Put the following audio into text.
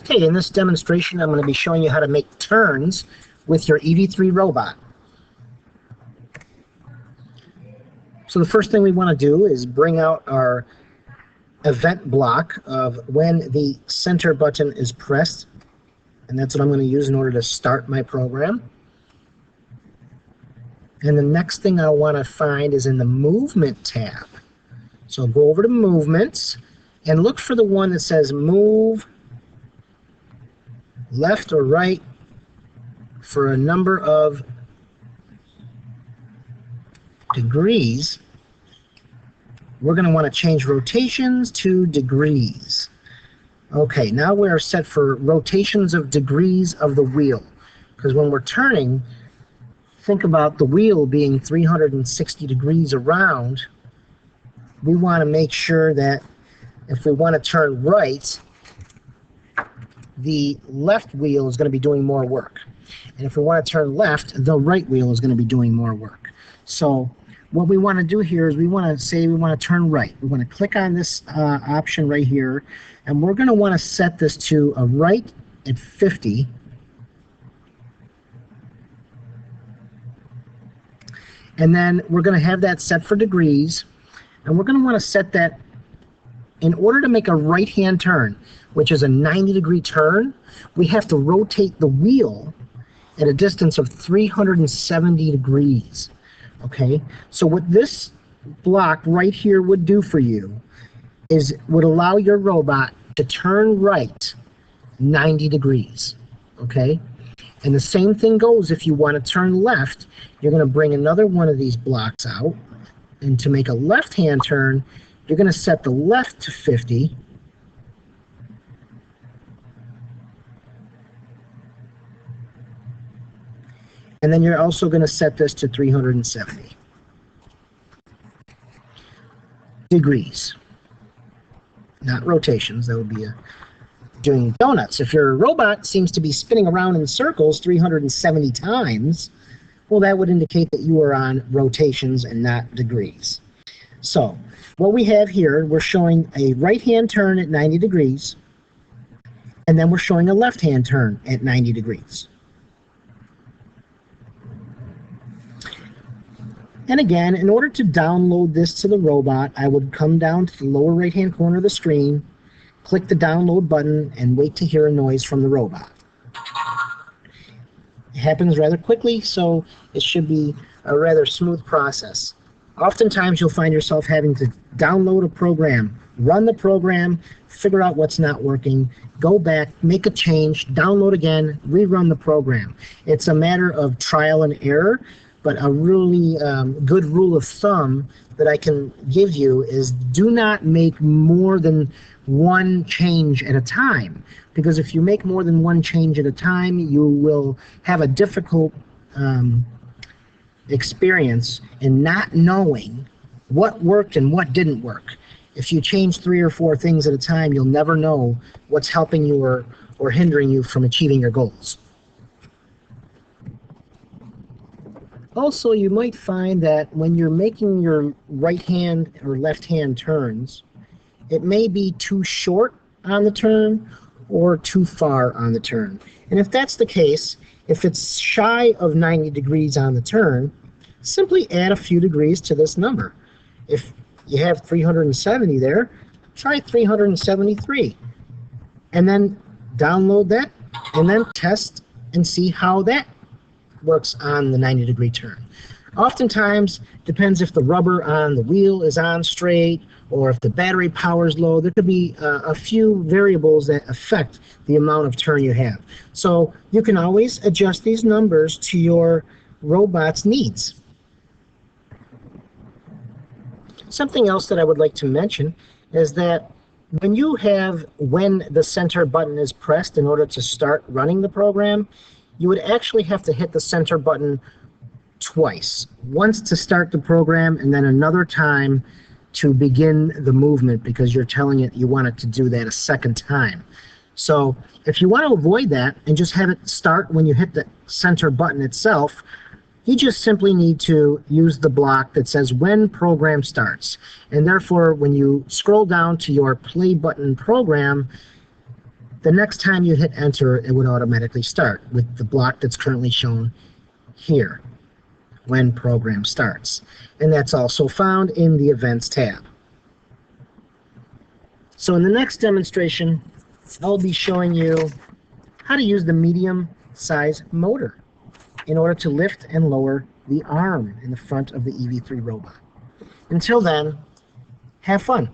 Okay, in this demonstration, I'm going to be showing you how to make turns with your Ev3 robot. So the first thing we want to do is bring out our event block of when the center button is pressed, and that's what I'm going to use in order to start my program. And the next thing I want to find is in the Movement tab. So go over to Movements and look for the one that says Move left or right for a number of degrees. We're going to want to change rotations to degrees. Okay, now we're set for rotations of degrees of the wheel, because when we're turning, think about the wheel being 360 degrees around. We want to make sure that if we want to turn right, the left wheel is going to be doing more work. And if we want to turn left, the right wheel is going to be doing more work. So what we want to do here is we want to say we want to turn right. We want to click on this option right here, and we're going to want to set this to a right at 50. And then we're going to have that set for degrees, and we're going to want to set that in order to make a right-hand turn, which is a 90-degree turn. We have to rotate the wheel at a distance of 370 degrees. Okay, so what this block right here would do for you is would allow your robot to turn right 90 degrees. Okay, and the same thing goes if you want to turn left. You're going to bring another one of these blocks out, and to make a left-hand turn, you're going to set the left to 50. And then you're also going to set this to 370 degrees. Not rotations. That would be doing donuts. If your robot seems to be spinning around in circles 370 times, well, that would indicate that you are on rotations and not degrees. So what we have here, we're showing a right-hand turn at 90 degrees, and then we're showing a left-hand turn at 90 degrees. And again, in order to download this to the robot, I would come down to the lower right-hand corner of the screen, click the download button, and wait to hear a noise from the robot. It happens rather quickly, so it should be a rather smooth process. Oftentimes, you'll find yourself having to download a program, run the program, figure out what's not working, go back, make a change, download again, rerun the program. It's a matter of trial and error. But a really good rule of thumb that I can give you is do not make more than one change at a time. Because if you make more than one change at a time, you will have a difficult experience in not knowing what worked and what didn't work. If you change 3 or 4 things at a time, you'll never know what's helping you or hindering you from achieving your goals. Also, you might find that when you're making your right-hand or left-hand turns, it may be too short on the turn or too far on the turn. And if that's the case, if it's shy of 90 degrees on the turn, simply add a few degrees to this number. If you have 370 there, try 373. And then download that, and then test and see how that works on the 90-degree turn. Oftentimes, depends if the rubber on the wheel is on straight or if the battery power is low. There could be a few variables that affect the amount of turn you have. So you can always adjust these numbers to your robot's needs. Something else that I would like to mention is that when the center button is pressed in order to start running the program, you would actually have to hit the center button twice. Once to start the program, and then another time to begin the movement, because you're telling it you want it to do that a second time. So if you want to avoid that and just have it start when you hit the center button itself, you just simply need to use the block that says when program starts. And therefore, when you scroll down to your play button program, the next time you hit enter, it would automatically start with the block that's currently shown here when program starts. And that's also found in the Events tab. So in the next demonstration, I'll be showing you how to use the medium size motor in order to lift and lower the arm in the front of the EV3 robot. Until then, have fun.